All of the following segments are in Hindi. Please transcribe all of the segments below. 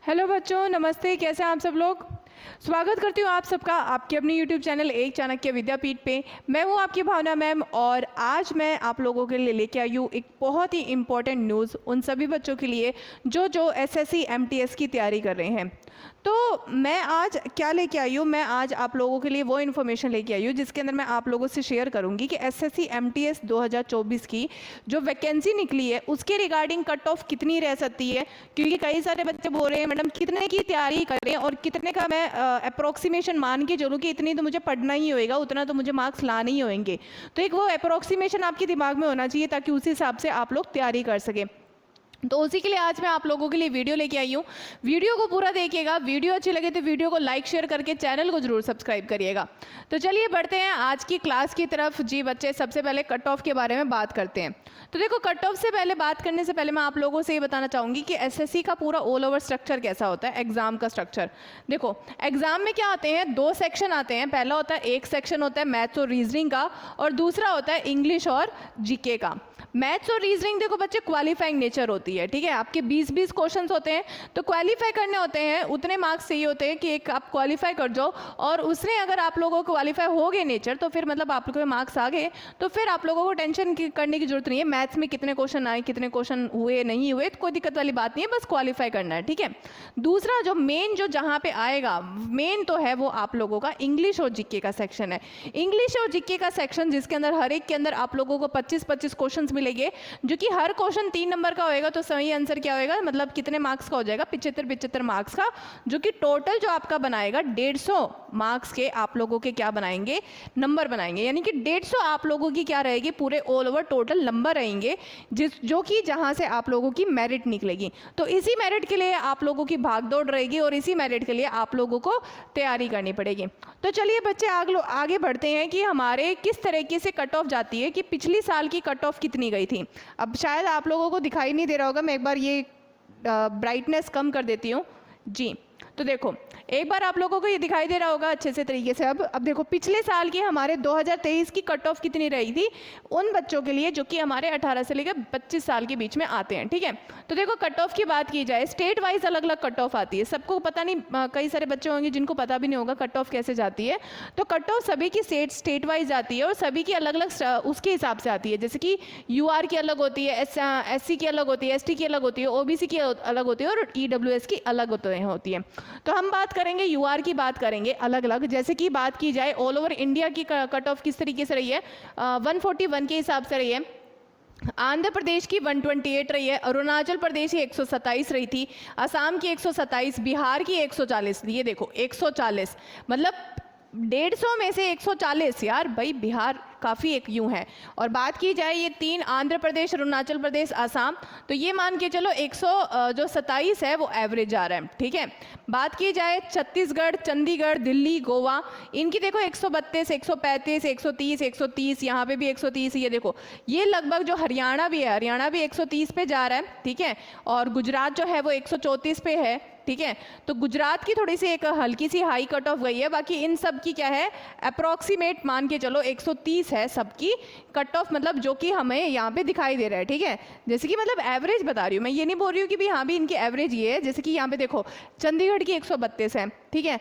हेलो बच्चों, नमस्ते। कैसे हैं आप सब लोग। स्वागत करती हूँ आप सबका आपके अपने YouTube चैनल एक चाणक्य विद्यापीठ पे। मैं हूँ आपकी भावना मैम और आज मैं आप लोगों के लिए लेके आई हूँ एक बहुत ही इम्पोर्टेंट न्यूज़ उन सभी बच्चों के लिए जो एसएससी एमटीएस की तैयारी कर रहे हैं। तो मैं आज क्या लेके आई हूँ, मैं आज आप लोगों के लिए वो इन्फॉर्मेशन लेके आई हूँ जिसके अंदर मैं आप लोगों से शेयर करूँगी कि एसएससी एमटीएस 2024 की जो वैकेंसी निकली है उसके रिगार्डिंग कट ऑफ कितनी रह सकती है। क्योंकि कई सारे बच्चे बोल रहे हैं मैडम कितने की तैयारी करें और कितने का मैं अप्रोक्सीमेशन मान के चलूँ कि इतनी तो मुझे पढ़ना ही होएगा, उतना तो मुझे मार्क्स लाने ही होंगे। तो एक वो अप्रोक्सीमेशन आपके दिमाग में होना चाहिए ताकि उसी हिसाब से आप लोग तैयारी कर सकें। तो उसी के लिए आज मैं आप लोगों के लिए वीडियो लेके आई हूँ। वीडियो को पूरा देखिएगा, वीडियो अच्छी लगे तो वीडियो को लाइक शेयर करके चैनल को जरूर सब्सक्राइब करिएगा। तो चलिए बढ़ते हैं आज की क्लास की तरफ। जी बच्चे, सबसे पहले कट ऑफ के बारे में बात करते हैं। तो देखो, कट ऑफ से पहले बात करने से पहले मैं आप लोगों से ये बताना चाहूँगी कि एसएससी का पूरा ऑल ओवर स्ट्रक्चर कैसा होता है, एग्जाम का स्ट्रक्चर। देखो, एग्जाम में क्या आते हैं, दो सेक्शन आते हैं। पहला होता है, एक सेक्शन होता है मैथ्स और रीजनिंग का और दूसरा होता है इंग्लिश और जीके का। मैथ्स और रीजनिंग देखो बच्चे क्वालिफाइंग नेचर होती है, ठीक है। आपके 20-20 क्वेश्चंस होते हैं तो क्वालिफाई करने होते हैं, उतने मार्क्स चाहिए होते हैं कि एक आप क्वालिफाई कर जाओ। और उसने अगर आप लोगों को क्वालिफाई हो गए नेचर तो फिर मतलब आप लोगों के मार्क्स आ गए तो फिर आप लोगों को टेंशन करने की जरूरत नहीं है। मैथ्स में कितने क्वेश्चन आए, कितने क्वेश्चन हुए नहीं हुए, तो कोई दिक्कत वाली बात नहीं है, बस क्वालिफाई करना है, ठीक है। दूसरा जो मेन जो जहाँ पे आएगा मेन तो है वो आप लोगों का इंग्लिश और जीके का सेक्शन है। इंग्लिश और जीके का सेक्शन जिसके अंदर हर एक के अंदर आप लोगों को 25-25 क्वेश्चन मिलेंगे, जो कि हर क्वेश्चन 3 नंबर का होएगा। तो सही आंसर क्या होएगा, मतलब कितने मार्क्स का हो जाएगा, 75-75 मार्क्स का, जो कि टोटल जो आपका बनाएगा 150 मार्क्स के आप लोगों के क्या बनाएंगे, नंबर बनाएंगे। यानी कि 150 आप लोगों की क्या रहेगी, पूरे ऑल ओवर टोटल नंबर रहेंगे जो कि जहां से आप लोगों की मेरिट निकलेगी। तो इसी मेरिट के लिए आप लोगों की भागदौड़ रहेगी और इसी मेरिट के लिए आप लोगों को तैयारी करनी पड़ेगी। तो चलिए बच्चे आगे बढ़ते हैं कि हमारे किस तरीके से कट ऑफ जाती है, कि पिछली साल की कट ऑफ कितनी गई थी। अब शायद आप लोगों को दिखाई नहीं दे रहा होगा, मैं एक बार ये ब्राइटनेस कम कर देती हूँ जी। तो देखो, एक बार आप लोगों को ये दिखाई दे रहा होगा अच्छे से तरीके से। अब देखो, पिछले साल की हमारे 2023 की कट ऑफ कितनी रही थी उन बच्चों के लिए जो कि हमारे 18 से लेकर 25 साल के बीच में आते हैं, ठीक है। तो देखो, कट ऑफ की बात की जाए, स्टेट वाइज अलग अलग कट ऑफ आती है। सबको पता नहीं, कई सारे बच्चे होंगे जिनको पता भी नहीं होगा कट ऑफ कैसे जाती है। तो कट ऑफ सभी की स्टेट वाइज आती है और सभी की अलग अलग उसके हिसाब से आती है। जैसे कि यूआर की अलग होती है, एससी की अलग होती है, एसटी की अलग होती है, ओबीसी की अलग होती है और ईडब्ल्यूएस की अलग होती है। तो हम बात करेंगे यूआर की, बात करेंगे अलग अलग। जैसे कि बात की जाए ऑल ओवर इंडिया की कट ऑफ किस तरीके से रही है, 141 के हिसाब से रही है। आंध्र प्रदेश की 128 रही है, अरुणाचल प्रदेश की 127 रही थी, असम की 127, बिहार की 140। ये देखो 140 मतलब 150 में से 140, यार भाई बिहार काफ़ी एक यूं है। और बात की जाए ये 3 आंध्र प्रदेश, अरुणाचल प्रदेश, असम, तो ये मान के चलो 127 है वो एवरेज आ रहा है, ठीक है। बात की जाए छत्तीसगढ़, चंडीगढ़, दिल्ली, गोवा, इनकी देखो 132, 135, 130, 130, यहाँ पे भी 130। ये देखो, ये लगभग जो हरियाणा भी है, हरियाणा भी 130 पे जा रहा है, ठीक है। और गुजरात जो है वो 134 पे है, ठीक है। तो गुजरात की थोड़ी सी एक हल्की सी हाई कट ऑफ गई है, बाकी इन सब की क्या है, अप्रोक्सीमेट मान के चलो 130 है सबकी कट ऑफ, मतलब जो कि हमें यहाँ पे दिखाई दे रहा है, ठीक है। जैसे कि मतलब एवरेज बता रही हूँ मैं, ये नहीं बोल रही हूँ कि भी हाँ भी इनकी एवरेज ये है। जैसे कि यहाँ पे देखो चंडीगढ़ की 132 है, ठीक है।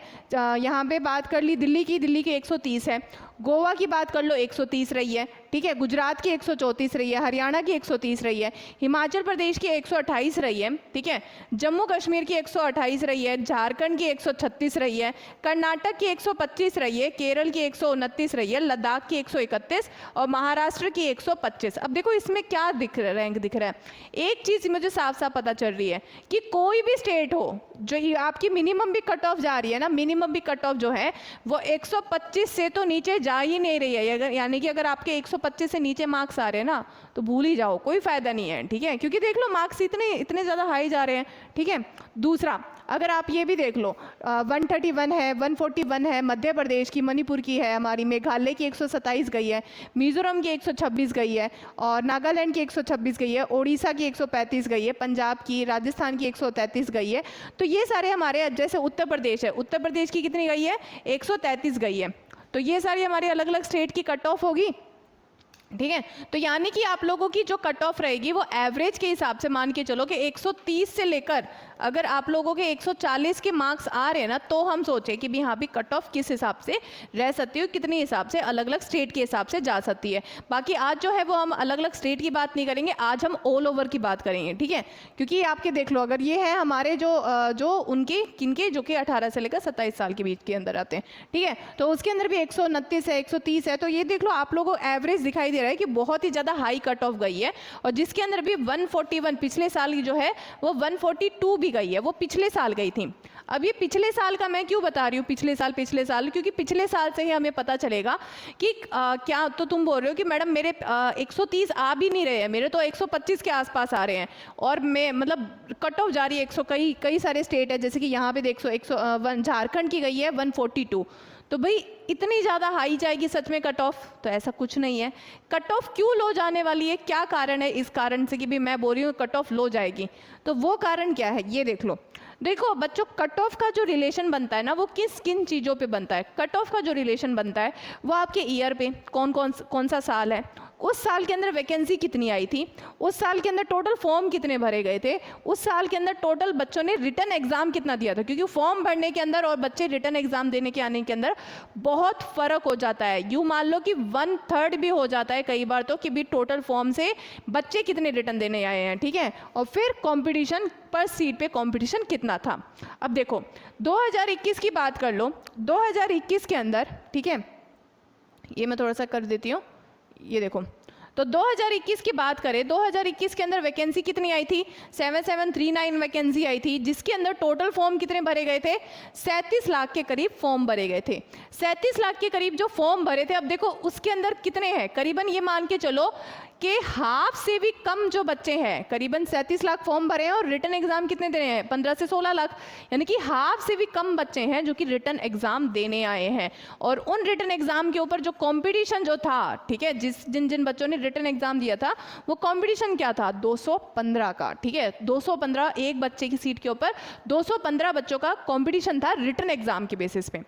यहाँ पे बात कर ली दिल्ली की 130 है, गोवा की बात कर लो 130 रही है, ठीक है। गुजरात की 134 रही है, हरियाणा की 130 रही है, हिमाचल प्रदेश की 128 रही है, ठीक है। जम्मू कश्मीर की 128 रही है, झारखंड की 136 रही है, कर्नाटक की 125 रही है, केरल की 129 रही है, लद्दाख की 131 और महाराष्ट्र की 125। अब देखो इसमें क्या रैंक दिख रहा है, एक चीज़ मुझे साफ साफ पता चल रही है कि कोई भी स्टेट हो जो आपकी मिनिमम भी कट ऑफ जा रही है ना, मिनिमम भी कट ऑफ जो है वो 125 से तो नीचे जा ही नहीं रही है। यानी कि अगर आपके 125 से नीचे मार्क्स आ रहे हैं ना तो भूल ही जाओ, कोई फायदा नहीं है, ठीक है। क्योंकि देख लो मार्क्स इतने ज़्यादा हाई जा रहे हैं, ठीक है। दूसरा, अगर आप ये भी देख लो 131 है, 141 है, मध्य प्रदेश की, मणिपुर की है, हमारी मेघालय की 127 गई है, मिजोरम की 126 गई है और नागालैंड की 126 गई है, ओडिशा की 135 गई है, पंजाब की, राजस्थान की 133 गई है। तो ये सारे हमारे, जैसे उत्तर प्रदेश है, उत्तर प्रदेश की कितनी गई है, 133 गई है। तो ये सारी हमारी अलग अलग स्टेट की कट ऑफ होगी। ठीक है। तो यानी कि आप लोगों की जो कट ऑफ रहेगी वो एवरेज के हिसाब से मान के चलो कि 130 से लेकर अगर आप लोगों के 140 के मार्क्स आ रहे हैं ना, तो हम सोचें कि भी हाँ भी कट ऑफ किस हिसाब से रह सकती है, कितने हिसाब से अलग अलग स्टेट के हिसाब से जा सकती है। बाकी आज जो है वो हम अलग अलग स्टेट की बात नहीं करेंगे, आज हम ऑल ओवर की बात करेंगे, ठीक है। क्योंकि आपके देख लो, अगर ये है हमारे जो उनके किनके जो कि 18 से लेकर 27 साल के बीच के अंदर आते हैं, ठीक है। तो उसके अंदर भी 129 है, 130 है। तो ये देख लो आप लोगों को एवरेज दिखाई दे रहा है कि बहुत ही ज़्यादा हाई कट ऑफ गई है। और जिसके अंदर भी 141 पिछले साल की जो है वो 142 भी गई है, वो पिछले साल गई थी। अब ये पिछले साल का मैं क्यों बता रही हूँ पिछले साल, क्योंकि पिछले साल से ही हमें पता चलेगा कि क्या तो तुम बोल रहे हो कि मैडम मेरे 130 आ भी नहीं रहे हैं, मेरे तो 125 के आसपास आ रहे हैं और मैं मतलब कट ऑफ जा रही है 100, कई सारे स्टेट है जैसे कि यहाँ पे देख 101 झारखंड की गई है 142। तो भाई इतनी ज़्यादा हाई जाएगी सच में कट ऑफ? तो ऐसा कुछ नहीं है। कट ऑफ क्यों लो जाने वाली है, क्या कारण है इस कारण से कि भी मैं बोल रही हूँ कट ऑफ लो जाएगी? तो वो कारण क्या है ये देख लो। देखो बच्चों, कट ऑफ का जो रिलेशन बनता है ना वो किन चीज़ों पे बनता है? कट ऑफ का जो रिलेशन बनता है वो आपके ईयर पे, कौन सा साल है, उस साल के अंदर वैकेंसी कितनी आई थी, उस साल के अंदर टोटल फॉर्म कितने भरे गए थे, उस साल के अंदर टोटल बच्चों ने रिटर्न एग्जाम कितना दिया था। क्योंकि फॉर्म भरने के अंदर और बच्चे रिटर्न एग्जाम देने के आने के अंदर बहुत फर्क हो जाता है। यूँ मान लो कि 1/3 भी हो जाता है कई बार तो कि भी टोटल फॉर्म से बच्चे कितने रिटर्न देने आए हैं, ठीक है। और फिर कंपटीशन पर सीट पे कंपटीशन कितना था। अब देखो 2021 की बात कर लो, 2021 के अंदर, ठीक है, ये मैं थोड़ा सा कर देती हूँ, ये देखो। तो 2021 की बात करें, 2021 के अंदर वैकेंसी कितनी आई थी? 7739 वैकेंसी आई थी, जिसके अंदर टोटल फॉर्म कितने भरे गए थे? 37 लाख के करीब फॉर्म भरे गए थे। 37 लाख के करीब जो फॉर्म भरे थे, अब देखो उसके अंदर कितने हैं, करीबन ये मान के चलो कि हाफ से भी कम जो बच्चे हैं, करीबन 37 लाख फॉर्म भरे हैं और रिटर्न एग्जाम कितने देने हैं? 15 से 16 लाख, यानी कि हाफ से भी कम बच्चे हैं जो कि रिटर्न एग्जाम देने आए हैं। और उन रिटर्न एग्जाम के ऊपर जो कंपटीशन जो था, ठीक है, जिन बच्चों ने रिटर्न एग्जाम दिया था वो कंपटीशन क्या था? 215 का, ठीक है, 215, एक बच्चे की सीट के ऊपर 215 बच्चों का कंपटीशन था रिटर्न एग्जाम के बेसिस पे,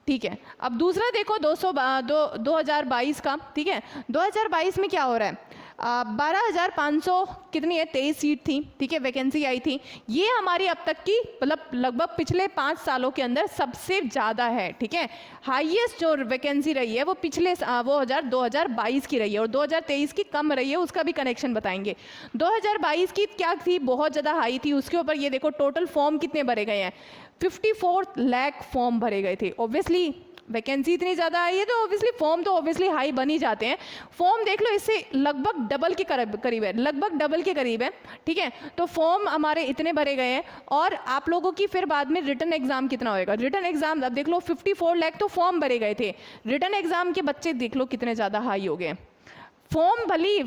ठीक है। अब दूसरा देखो 2022 का, ठीक है, 2022 में क्या हो रहा है? 12,500 कितनी है? 23 सीट थी, ठीक है, वैकेंसी आई थी। ये हमारी अब तक की मतलब लगभग पिछले 5 सालों के अंदर सबसे ज़्यादा है, ठीक है। हाईएस्ट जो वैकेंसी रही है वो पिछले 2022 की रही है और 2023 की कम रही है, उसका भी कनेक्शन बताएंगे। 2022 की क्या थी? बहुत ज़्यादा हाई थी। उसके ऊपर ये देखो टोटल फॉर्म कितने भरे गए हैं? 54 लाख फॉर्म भरे गए थे। ऑब्वियसली वैकेंसी इतनी ज़्यादा आई है तो ऑब्वियसली फॉर्म तो ऑब्वियसली हाई बन ही जाते हैं। फॉर्म देख लो इससे लगभग डबल के करीब है, लगभग डबल के करीब है, ठीक है। तो फॉर्म हमारे इतने भरे गए हैं और आप लोगों की फिर बाद में रिटर्न एग्जाम कितना होएगा? रिटर्न एग्जाम अब देख लो 54 लाख तो फॉर्म भरे गए थे, रिटर्न एग्जाम के बच्चे देख लो कितने ज़्यादा हाई हो गए। फॉर्म भली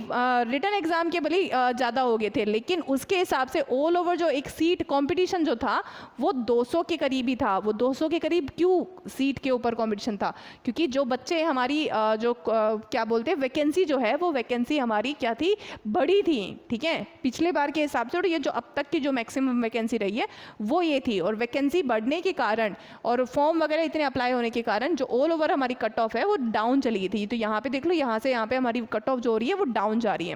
रिटर्न एग्जाम के भली ज़्यादा हो गए थे, लेकिन उसके हिसाब से ऑल ओवर जो एक सीट कंपटीशन जो था वो 200 के करीब ही था। वो 200 के करीब क्यों सीट के ऊपर कंपटीशन था? क्योंकि जो बच्चे हमारी क्या बोलते हैं वैकेंसी जो है वो वैकेंसी हमारी क्या थी? बड़ी थी, ठीक है, पिछले बार के हिसाब से। और ये जो अब तक की जो मैक्सिमम वैकेंसी रही है वो ये थी। और वैकेंसी बढ़ने के कारण और फॉर्म वगैरह इतने अप्लाई होने के कारण जो ऑल ओवर हमारी कट ऑफ है वो डाउन चली गई थी। तो यहाँ पे देख लो, यहाँ से यहाँ पे हमारी कट ऑफ जो हो रही है वो डाउन जा रही है।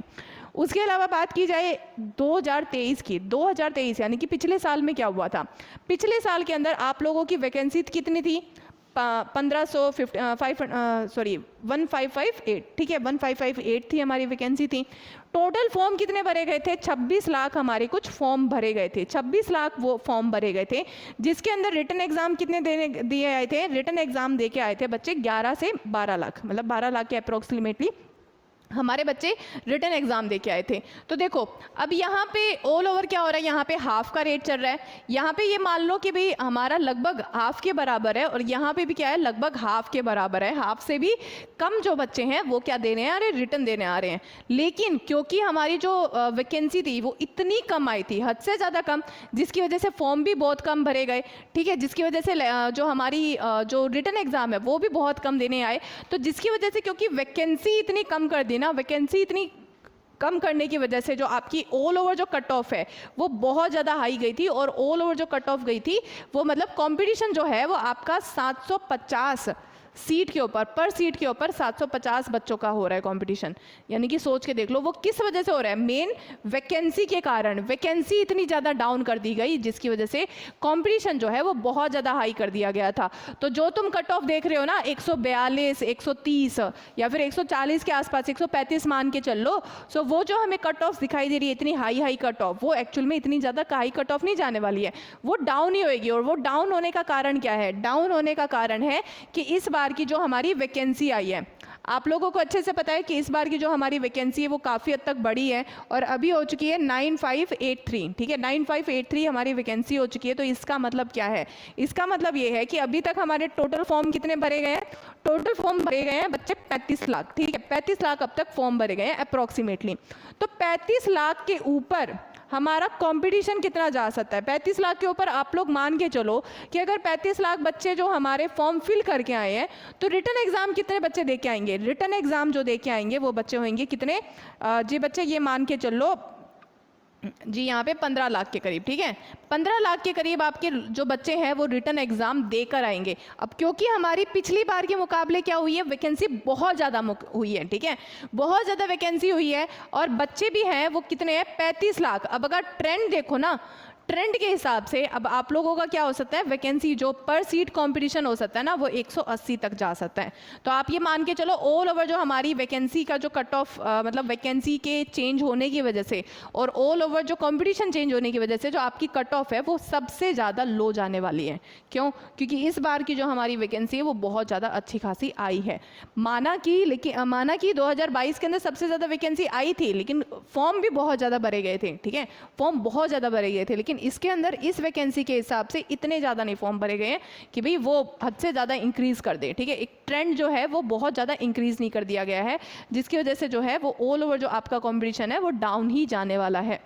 उसके अलावा बात की जाए 2023 की, 2023 यानी कि पिछले साल में क्या हुआ था? पिछले साल के अंदर आप लोगों की वैकेंसी कितनी थी? 1558, ठीक है, 1558 थी हमारी वैकेंसी थी। टोटल फॉर्म कितने भरे गए थे? 26 लाख हमारे कुछ फॉर्म भरे गए थे, 26 लाख वो फॉर्म भरे गए थे, जिसके अंदर रिटर्न एग्जाम कितने दिए आए थे? रिटर्न एग्जाम दे के आए थे बच्चे 11 से 12 लाख, मतलब 12 लाख के अप्रोक्सीमेटली हमारे बच्चे रिटर्न एग्जाम दे के आए थे। तो देखो अब यहाँ पे ऑल ओवर क्या हो रहा है? यहाँ पे हाफ का रेट चल रहा है। यहाँ पे ये मान लो कि भाई हमारा लगभग हाफ के बराबर है और यहाँ पे भी क्या है? लगभग हाफ के बराबर है। हाफ से भी कम जो बच्चे हैं वो क्या देने आ रहे हैं? रिटर्न देने आ रहे हैं। लेकिन क्योंकि हमारी जो वैकेंसी थी वो इतनी कम आई थी, हद से ज़्यादा कम, जिसकी वजह से फॉर्म भी बहुत कम भरे गए, ठीक है, जिसकी वजह से जो हमारी जो रिटर्न एग्जाम है वो भी बहुत कम देने आए। तो जिसकी वजह से क्योंकि वैकेंसी इतनी कम कर दी ना, वैकेंसी इतनी कम करने की वजह से जो आपकी ऑल ओवर जो कट ऑफ है वो बहुत ज़्यादा हाई गई थी। और ऑल ओवर जो कट ऑफ गई थी वो मतलब कंपटीशन जो है वो आपका सीट के ऊपर, पर सीट के ऊपर 750 बच्चों का हो रहा है कंपटीशन। यानी कि सोच के देख लो वो किस वजह से हो रहा है, मेन वैकेंसी के कारण। वैकेंसी इतनी ज़्यादा डाउन कर दी गई जिसकी वजह से कंपटीशन जो है वो बहुत ज़्यादा हाई कर दिया गया था। तो जो तुम कट ऑफ देख रहे हो ना 142, 130 या फिर 140 के आसपास, 135 मान के चल लो, सो वो जो हमें कट ऑफ दिखाई दे रही है इतनी हाई कट ऑफ, वो एक्चुअल में इतनी ज़्यादा हाई कट ऑफ नहीं जाने वाली है, वो डाउन ही होएगी। और वो डाउन होने का कारण क्या है? डाउन होने का कारण है कि इस बार की जो हमारी वैकेंसी आई है, आप लोगों को अच्छे से पता है कि इस बार की जो हमारी वैकेंसी है वो काफ़ी हद तक बड़ी है और अभी हो चुकी है 9583। ठीक है, 9583 हमारी वैकेंसी हो चुकी है। तो इसका मतलब क्या है? इसका मतलब ये है कि अभी तक हमारे टोटल फॉर्म कितने भरे गए हैं? टोटल फॉर्म भरे गए हैं बच्चे 35 लाख। ठीक है, 35 लाख अब तक फॉर्म भरे गए हैं अप्रॉक्सीमेटली। तो 35 लाख के ऊपर हमारा कंपटीशन कितना जा सकता है? 35 लाख के ऊपर आप लोग मान के चलो कि अगर 35 लाख बच्चे जो हमारे फॉर्म फिल करके आए हैं तो रिटर्न एग्जाम कितने बच्चे दे के आएंगे? रिटर्न एग्जाम जो दे के आएंगे वो बच्चे होंगे कितने जी बच्चे, ये मान के चलो जी यहाँ पे 15 लाख के करीब। ठीक है, 15 लाख के करीब आपके जो बच्चे हैं वो रिटर्न एग्जाम देकर आएंगे। अब क्योंकि हमारी पिछली बार के मुकाबले क्या हुई है, वैकेंसी बहुत ज़्यादा हुई है। ठीक है, बहुत ज़्यादा वैकेंसी हुई है और बच्चे भी हैं वो कितने हैं? 35 लाख। अब अगर ट्रेंड देखो ना, ट्रेंड के हिसाब से अब आप लोगों का क्या हो सकता है, वैकेंसी जो पर सीट कंपटीशन हो सकता है ना वो 180 तक जा सकता है। तो आप ये मान के चलो ऑल ओवर जो हमारी वैकेंसी का जो कट ऑफ मतलब वैकेंसी के चेंज होने की वजह से और ऑल ओवर जो कंपटीशन चेंज होने की वजह से जो आपकी कट ऑफ है वो सबसे ज़्यादा लो जाने वाली है। क्यों? क्योंकि इस बार की जो हमारी वैकेंसी है वो बहुत ज़्यादा अच्छी खासी आई है। माना कि 2022 के अंदर सबसे ज़्यादा वैकेंसी आई थी लेकिन फॉर्म भी बहुत ज़्यादा भरे गए थे। ठीक है, फॉर्म बहुत ज़्यादा भरे गए थे लेकिन इसके अंदर इस वैकेंसी के हिसाब से इतने ज़्यादा नहीं फॉर्म भरे गए हैं कि भाई वो हद से ज़्यादा इंक्रीज़ कर दे। ठीक है, एक ट्रेंड जो है वो बहुत ज़्यादा इंक्रीज़ नहीं कर दिया गया है जिसकी वजह से जो है वो ऑल ओवर जो आपका कॉम्पिटिशन है वो डाउन ही जाने वाला है।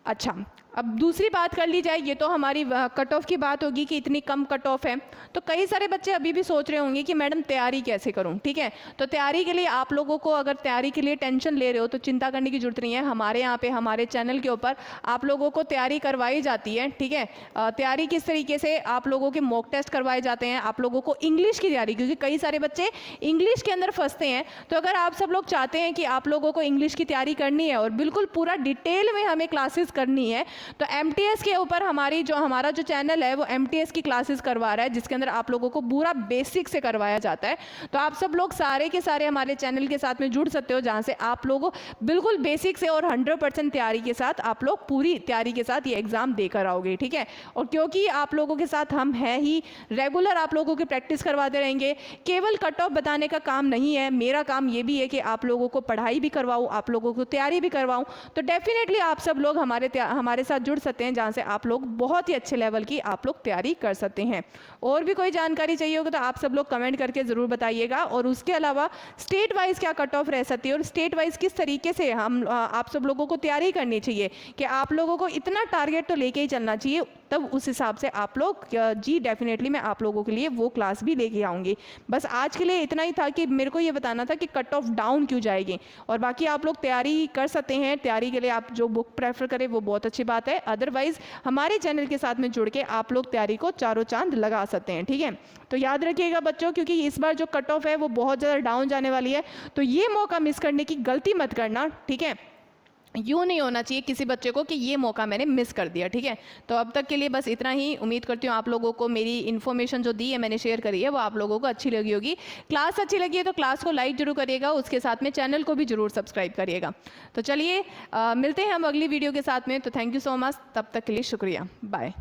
अच्छा, अब दूसरी बात कर ली जाए, ये तो हमारी कट ऑफ की बात होगी कि इतनी कम कट ऑफ है। तो कई सारे बच्चे अभी भी सोच रहे होंगे कि मैडम तैयारी कैसे करूं। ठीक है, तो तैयारी के लिए आप लोगों को अगर तैयारी के लिए टेंशन ले रहे हो तो चिंता करने की जरूरत नहीं है। हमारे यहाँ पे हमारे चैनल के ऊपर आप लोगों को तैयारी करवाई जाती है। ठीक है, तैयारी किस तरीके से, आप लोगों के मॉक टेस्ट करवाए जाते हैं, आप लोगों को इंग्लिश की तैयारी, क्योंकि कई सारे बच्चे इंग्लिश के अंदर फंसते हैं। तो अगर आप सब लोग चाहते हैं कि आप लोगों को इंग्लिश की तैयारी करनी है और बिल्कुल पूरा डिटेल में हमें क्लासेस करनी है तो MTS के ऊपर हमारा जो चैनल है वो MTS की क्लासेस करवा रहा है जिसके अंदर आप लोगों को पूरा बेसिक से करवाया जाता है। तो आप सब लोग सारे के सारे हमारे चैनल के साथ में जुड़ सकते हो जहाँ से आप लोग बिल्कुल बेसिक से और 100% तैयारी के साथ आप लोग पूरी तैयारी के साथ ये एग्ज़ाम देकर आओगे। ठीक है, और क्योंकि आप लोगों के साथ हम हैं ही, रेगुलर आप लोगों की प्रैक्टिस करवाते रहेंगे। केवल कट ऑफ बताने का काम नहीं है, मेरा काम ये भी है कि आप लोगों को पढ़ाई भी करवाऊँ, आप लोगों को तैयारी भी करवाऊँ। तो डेफिनेटली आप सब लोग हमारे साथ जुड़ सकते हैं जहाँ से आप लोग बहुत ही अच्छे लेवल की आप लोग तैयारी कर सकते हैं। और भी कोई जानकारी चाहिए होगा तो आप सब लोग कमेंट करके ज़रूर बताइएगा। और उसके अलावा स्टेट वाइज क्या कट ऑफ रह सकती है और स्टेट वाइज किस तरीके से आप सब लोगों को तैयारी करनी चाहिए कि आप लोगों को इतना टारगेट तो लेके ही चलना चाहिए, तब उस हिसाब से आप लोग जी डेफिनेटली मैं आप लोगों के लिए वो क्लास भी लेके आऊँगी। बस आज के लिए इतना ही था कि मेरे को ये बताना था कि कट ऑफ डाउन क्यों जाएगी, और बाकी आप लोग तैयारी कर सकते हैं। तैयारी के लिए आप जो बुक प्रेफर करें वो बहुत अच्छी बात है, अदरवाइज हमारे चैनल के साथ में जुड़ के आप लोग तैयारी को चारों चांद लगा सकते हैं। ठीक है, तो याद रखिएगा बच्चों, क्योंकि इस बार जो कट ऑफ है वो बहुत ज़्यादा डाउन जाने वाली है, तो ये मौका मिस करने की गलती मत करना। ठीक है, यूँ नहीं होना चाहिए किसी बच्चे को कि ये मौका मैंने मिस कर दिया। ठीक है, तो अब तक के लिए बस इतना ही। उम्मीद करती हूँ आप लोगों को मेरी इन्फॉर्मेशन जो दी है मैंने शेयर करी है वो आप लोगों को अच्छी लगी होगी। क्लास अच्छी लगी है तो क्लास को लाइक जरूर करिएगा, उसके साथ में चैनल को भी जरूर सब्सक्राइब करिएगा। तो चलिए मिलते हैं हम अगली वीडियो के साथ में। तो थैंक यू सो मच, तब तक के लिए शुक्रिया, बाय।